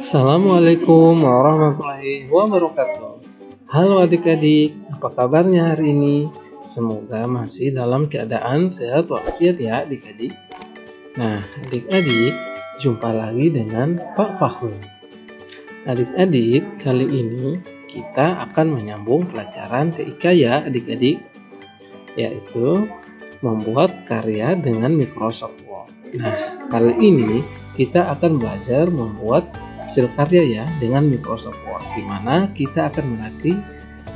Assalamualaikum warahmatullahi wabarakatuh. Halo adik-adik, apa kabarnya hari ini? Semoga masih dalam keadaan sehat walafiat ya adik-adik. Nah, adik-adik, jumpa lagi dengan Pak Fahmi. Adik-adik, kali ini kita akan menyambung pelajaran TIK ya adik-adik, yaitu membuat karya dengan Microsoft Word. Nah, kali ini kita akan belajar membuat hasil karya ya dengan Microsoft Word, di mana kita akan melatih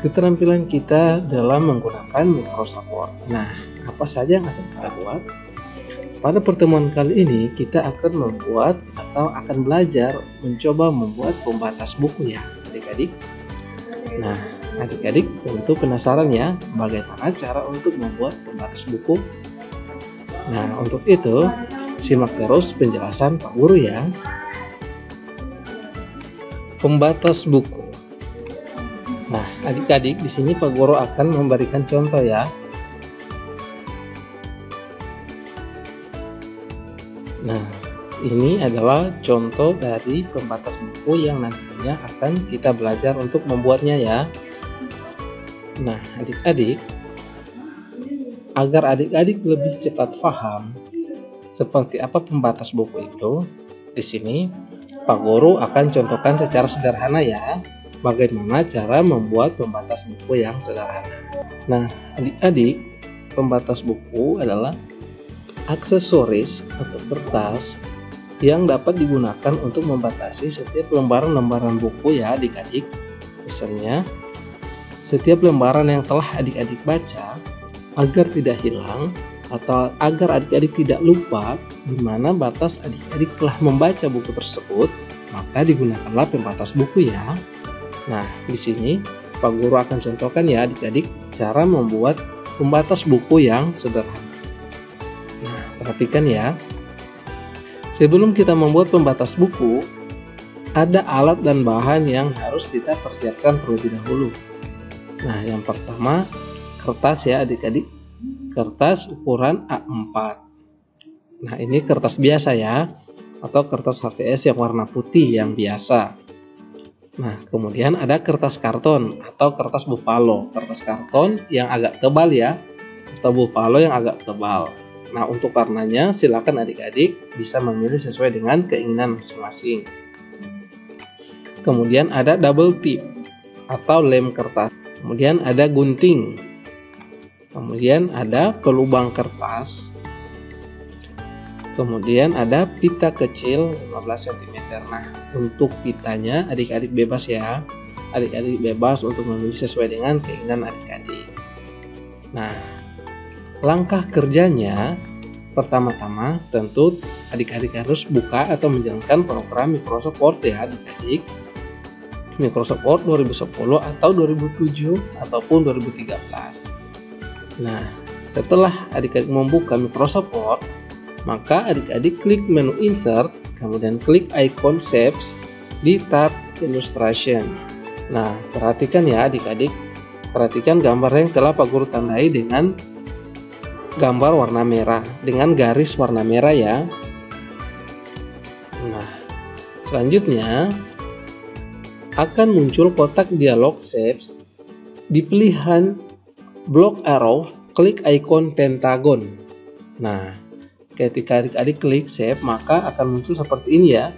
keterampilan kita dalam menggunakan Microsoft Word. Nah, apa saja yang akan kita buat? Pada pertemuan kali ini kita akan membuat atau akan belajar mencoba membuat pembatas buku ya adik-adik. Nah, adik-adik tentu penasaran ya bagaimana cara untuk membuat pembatas buku. Nah, untuk itu simak terus penjelasan Pak Guru ya. Pembatas buku. Nah, adik-adik di sini Pak Guru akan memberikan contoh ya. Nah, ini adalah contoh dari pembatas buku yang nantinya akan kita belajar untuk membuatnya ya. Nah, adik-adik, agar adik-adik lebih cepat paham seperti apa pembatas buku itu, di sini Pak Guru akan contohkan secara sederhana ya, bagaimana cara membuat pembatas buku yang sederhana. Nah, adik-adik, pembatas buku adalah aksesoris atau kertas yang dapat digunakan untuk membatasi setiap lembaran-lembaran buku ya adik-adik. Misalnya, setiap lembaran yang telah adik-adik baca agar tidak hilang atau agar adik-adik tidak lupa di mana batas adik-adik telah membaca buku tersebut, maka digunakanlah pembatas buku ya. Nah, di sini Pak Guru akan contohkan ya adik-adik cara membuat pembatas buku yang sederhana. Nah, perhatikan ya. Sebelum kita membuat pembatas buku, ada alat dan bahan yang harus kita persiapkan terlebih dahulu. Nah, yang pertama kertas ya adik-adik. Kertas ukuran A4. Nah, ini kertas biasa ya, atau kertas HVS yang warna putih yang biasa. Nah, kemudian ada kertas karton atau kertas buffalo. Kertas karton yang agak tebal ya, atau buffalo yang agak tebal. Nah, untuk warnanya silakan adik-adik bisa memilih sesuai dengan keinginan masing-masing. Kemudian ada double tip atau lem kertas. Kemudian ada gunting. Kemudian ada pelubang kertas. Kemudian ada pita kecil 15 cm. Nah, untuk pitanya adik-adik bebas ya. Adik-adik bebas untuk memilih sesuai dengan keinginan adik-adik. Nah, langkah kerjanya pertama-tama tentu adik-adik harus buka atau menjalankan program Microsoft Word ya adik-adik. Microsoft Word 2010 atau 2007 ataupun 2013. Nah, setelah adik-adik membuka Microsoft Word, maka adik-adik klik menu Insert, kemudian klik icon Shapes di tab Illustration. Nah, perhatikan ya adik-adik, perhatikan gambar yang telah Pak Guru tandai dengan gambar warna merah, dengan garis warna merah ya. Nah, selanjutnya akan muncul kotak dialog Shapes di pilihan block arrow, klik icon pentagon. Nah, ketika adik-adik klik shape, maka akan muncul seperti ini ya.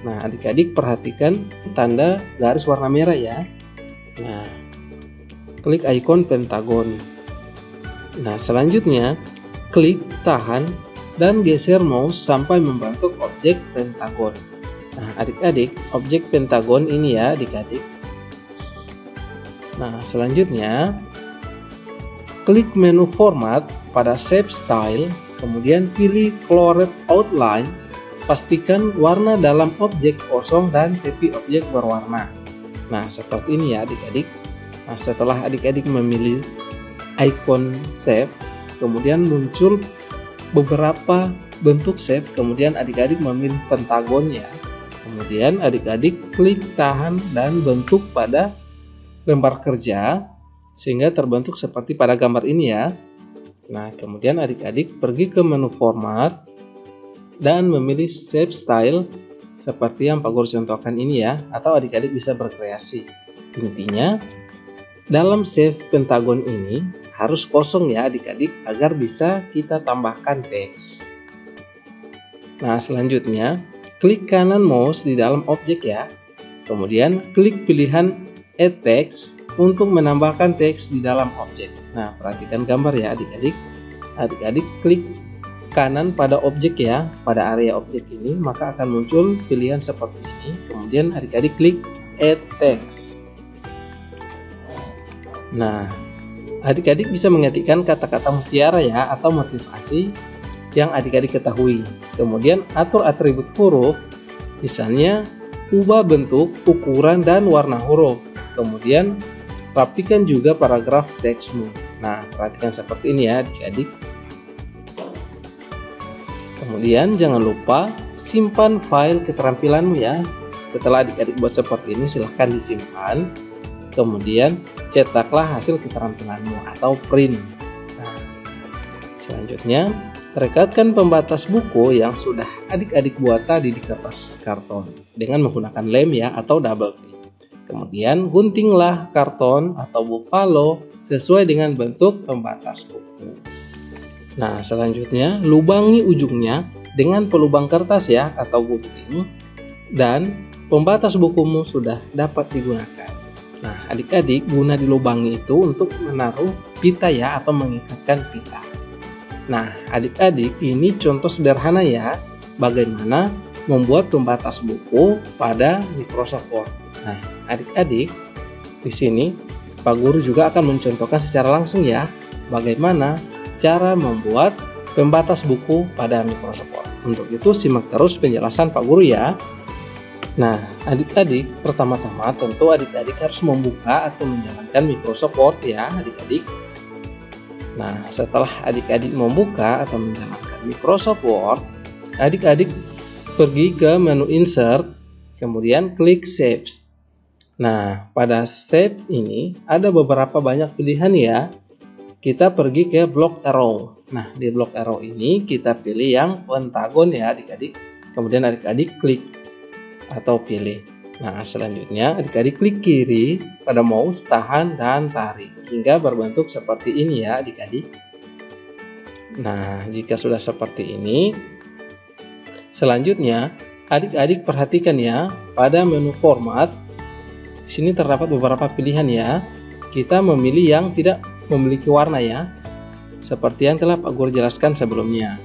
Nah, adik-adik perhatikan tanda garis warna merah ya. Nah, klik icon pentagon. Nah, selanjutnya klik tahan dan geser mouse sampai membentuk objek pentagon. Nah, adik-adik, objek pentagon ini ya adik-adik. Nah, selanjutnya klik menu format pada shape style, kemudian pilih colored outline, pastikan warna dalam objek kosong dan tepi objek berwarna. Nah, seperti ini ya adik-adik. Nah, setelah adik-adik memilih icon shape, kemudian muncul beberapa bentuk shape, kemudian adik-adik memilih pentagon ya. Kemudian adik-adik klik tahan dan bentuk pada lembar kerja sehingga terbentuk seperti pada gambar ini ya. Nah, kemudian adik-adik pergi ke menu format dan memilih shape style seperti yang Pak Guru contohkan ini ya, atau adik-adik bisa berkreasi. Intinya, dalam save pentagon ini harus kosong ya adik-adik agar bisa kita tambahkan teks. Nah, selanjutnya klik kanan mouse di dalam objek ya. Kemudian klik pilihan add text untuk menambahkan teks di dalam objek. Nah, perhatikan gambar ya adik-adik. Adik-adik klik kanan pada objek ya, pada area objek ini, maka akan muncul pilihan seperti ini. Kemudian adik-adik klik add text. Nah, adik-adik bisa mengetikkan kata-kata mutiara ya, atau motivasi yang adik-adik ketahui. Kemudian atur atribut huruf, misalnya ubah bentuk, ukuran, dan warna huruf. Kemudian rapikan juga paragraf teksmu. Nah, perhatikan seperti ini ya adik-adik. Kemudian jangan lupa simpan file keterampilanmu ya. Setelah adik-adik buat seperti ini, silahkan disimpan. Kemudian cetaklah hasil keterampilanmu atau print. Nah, selanjutnya rekatkan pembatas buku yang sudah adik-adik buat tadi di kertas karton dengan menggunakan lem ya atau double click. Kemudian guntinglah karton atau buffalo sesuai dengan bentuk pembatas buku. Nah, selanjutnya lubangi ujungnya dengan pelubang kertas ya atau gunting, dan pembatas bukumu sudah dapat digunakan. Nah, adik-adik guna dilubangi itu untuk menaruh pita ya atau mengikatkan pita. Nah, adik-adik ini contoh sederhana ya bagaimana membuat pembatas buku pada Microsoft Word. Nah, adik-adik di sini Pak Guru juga akan mencontohkan secara langsung ya bagaimana cara membuat pembatas buku pada Microsoft Word. Untuk itu simak terus penjelasan Pak Guru ya. Nah, adik-adik pertama-tama tentu adik-adik harus membuka atau menjalankan Microsoft Word ya adik-adik. Nah, setelah adik-adik membuka atau menjalankan Microsoft Word, adik-adik pergi ke menu Insert, kemudian klik Save. Nah, pada Save ini ada beberapa banyak pilihan ya. Kita pergi ke block arrow. Nah, di block arrow ini kita pilih yang pentagon ya adik-adik. Kemudian adik-adik klik atau pilih. Nah, selanjutnya adik-adik klik kiri pada mouse, tahan dan tarik hingga berbentuk seperti ini ya adik-adik. Nah, jika sudah seperti ini, selanjutnya adik-adik perhatikan ya pada menu format. Di sini terdapat beberapa pilihan ya. Kita memilih yang tidak memiliki warna ya, seperti yang telah Pak Guru jelaskan sebelumnya.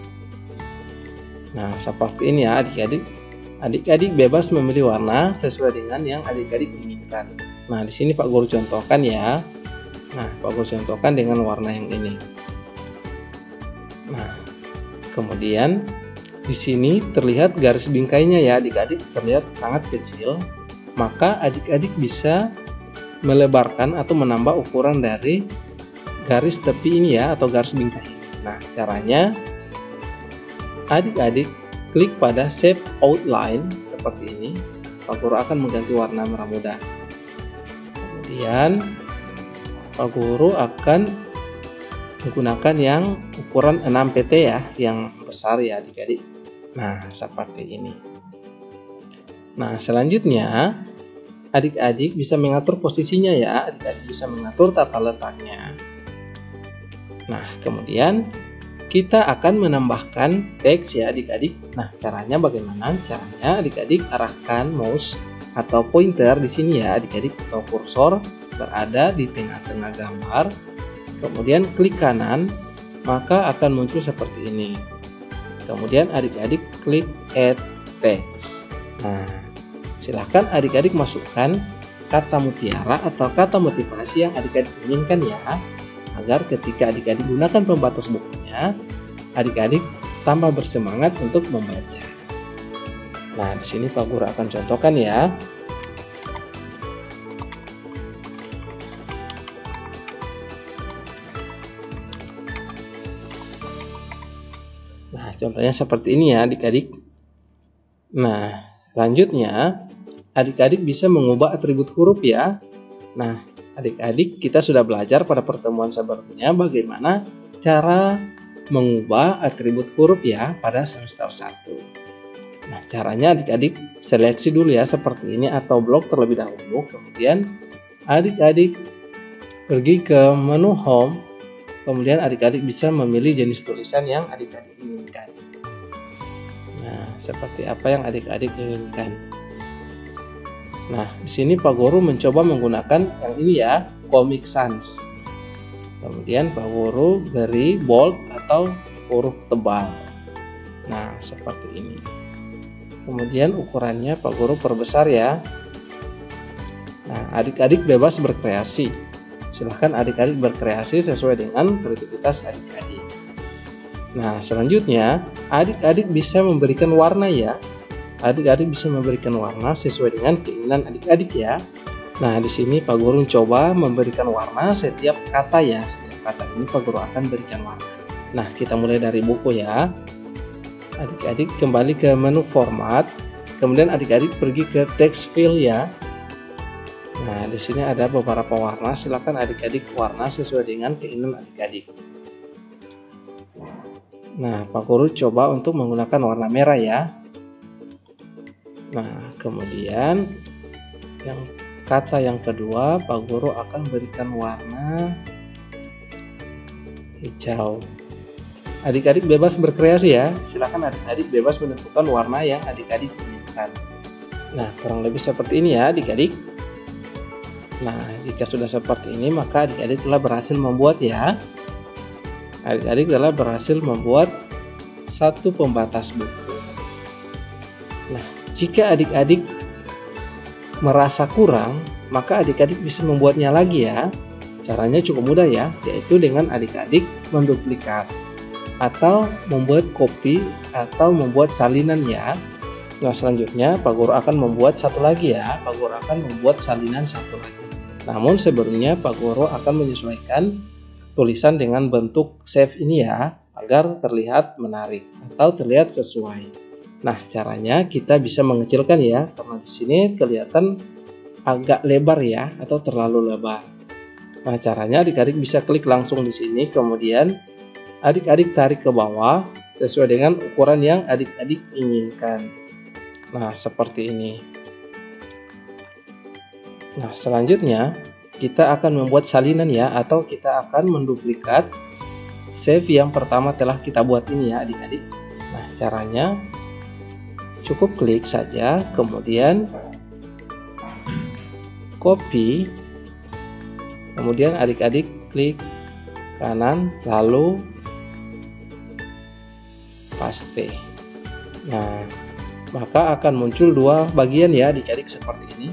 Nah, seperti ini ya adik-adik. Adik-adik bebas memilih warna sesuai dengan yang adik-adik inginkan. Nah, di sini Pak Guru contohkan ya. Nah, Pak Guru contohkan dengan warna yang ini. Nah, kemudian di sini terlihat garis bingkainya ya adik-adik, terlihat sangat kecil. Maka adik-adik bisa melebarkan atau menambah ukuran dari garis tepi ini ya atau garis bingkai. Nah, caranya adik-adik klik pada Shape Outline seperti ini. Pak Guru akan mengganti warna merah muda. Kemudian Pak Guru akan menggunakan yang ukuran 6 pt ya, yang besar ya adik-adik. Nah, seperti ini. Nah, selanjutnya adik-adik bisa mengatur posisinya ya, adik-adik bisa mengatur tata letaknya. Nah, kemudian kita akan menambahkan teks ya adik-adik. Nah, caranya bagaimana? Caranya adik-adik arahkan mouse atau pointer di sini ya adik-adik, atau kursor berada di tengah-tengah gambar. Kemudian klik kanan, maka akan muncul seperti ini. Kemudian adik-adik klik add text. Nah, silahkan adik-adik masukkan kata mutiara atau kata motivasi yang adik-adik inginkan ya, agar ketika adik-adik gunakan pembatas bukunya, adik-adik tambah bersemangat untuk membaca. Nah, di sini Pak Guru akan contohkan ya. Nah, contohnya seperti ini ya adik-adik. Nah, selanjutnya adik-adik bisa mengubah atribut huruf ya. Nah, adik-adik kita sudah belajar pada pertemuan sebelumnya bagaimana cara mengubah atribut huruf ya pada semester 1. Nah, caranya adik-adik seleksi dulu ya seperti ini atau blok terlebih dahulu. Kemudian adik-adik pergi ke menu home. Kemudian adik-adik bisa memilih jenis tulisan yang adik-adik inginkan. Nah, seperti apa yang adik-adik inginkan. Nah, di sini Pak Guru mencoba menggunakan yang ini ya, Comic Sans. Kemudian Pak Guru beri bold atau huruf tebal. Nah, seperti ini. Kemudian ukurannya Pak Guru perbesar ya. Nah, adik-adik bebas berkreasi. Silahkan adik-adik berkreasi sesuai dengan kreativitas adik-adik. Nah, selanjutnya adik-adik bisa memberikan warna ya. Adik-adik bisa memberikan warna sesuai dengan keinginan adik-adik ya. Nah, di sini Pak Guru coba memberikan warna setiap kata ya. Setiap kata ini Pak Guru akan berikan warna. Nah, kita mulai dari buku ya. Adik-adik kembali ke menu format, kemudian adik-adik pergi ke text fill ya. Nah, di sini ada beberapa warna, silakan adik-adik warna sesuai dengan keinginan adik-adik. Nah, Pak Guru coba untuk menggunakan warna merah ya. Nah, kemudian yang kata yang kedua, Pak Guru akan berikan warna hijau. Adik-adik bebas berkreasi ya, silakan adik-adik bebas menentukan warna yang adik-adik inginkan. Nah, kurang lebih seperti ini ya adik-adik. Nah, jika sudah seperti ini maka adik-adik telah berhasil membuat ya. Adik-adik telah berhasil membuat satu pembatas buku. Nah, jika adik-adik merasa kurang, maka adik-adik bisa membuatnya lagi ya. Caranya cukup mudah ya, yaitu dengan adik-adik menduplikat atau membuat copy atau membuat salinan ya. Nah, selanjutnya Pak Guru akan membuat satu lagi ya. Pak Guru akan membuat salinan satu lagi. Namun sebelumnya Pak Guru akan menyesuaikan tulisan dengan bentuk save ini ya, agar terlihat menarik atau terlihat sesuai. Nah, caranya kita bisa mengecilkan ya, karena di sini kelihatan agak lebar ya atau terlalu lebar. Nah, caranya adik-adik bisa klik langsung di sini, kemudian adik-adik tarik ke bawah sesuai dengan ukuran yang adik-adik inginkan. Nah, seperti ini. Nah, selanjutnya kita akan membuat salinan ya, atau kita akan menduplikat save yang pertama telah kita buat ini ya adik-adik. Nah, caranya cukup klik saja, kemudian copy, kemudian adik-adik klik kanan, lalu paste. Nah, maka akan muncul dua bagian ya adik-adik seperti ini.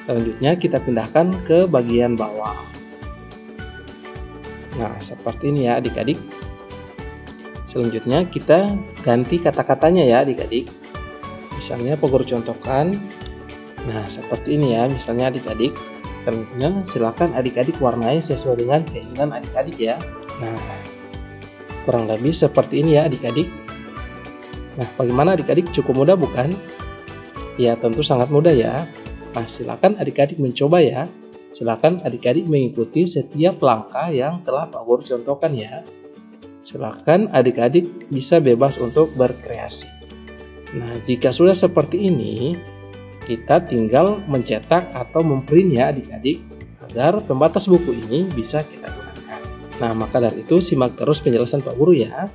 Selanjutnya kita pindahkan ke bagian bawah. Nah, seperti ini ya adik-adik. Selanjutnya kita ganti kata-katanya ya adik-adik. Misalnya Pak Guru contohkan. Nah, seperti ini ya, misalnya adik-adik. Selanjutnya silakan adik-adik warnai sesuai dengan keinginan adik-adik ya. Nah, kurang lebih seperti ini ya adik-adik. Nah, bagaimana adik-adik, cukup mudah bukan? Ya, tentu sangat mudah ya. Nah, silakan adik-adik mencoba ya. Silakan adik-adik mengikuti setiap langkah yang telah Pak Guru contohkan ya. Silakan adik-adik bisa bebas untuk berkreasi. Nah, jika sudah seperti ini, kita tinggal mencetak atau memprint ya adik-adik, agar pembatas buku ini bisa kita gunakan. Nah, maka dari itu simak terus penjelasan Pak Guru ya.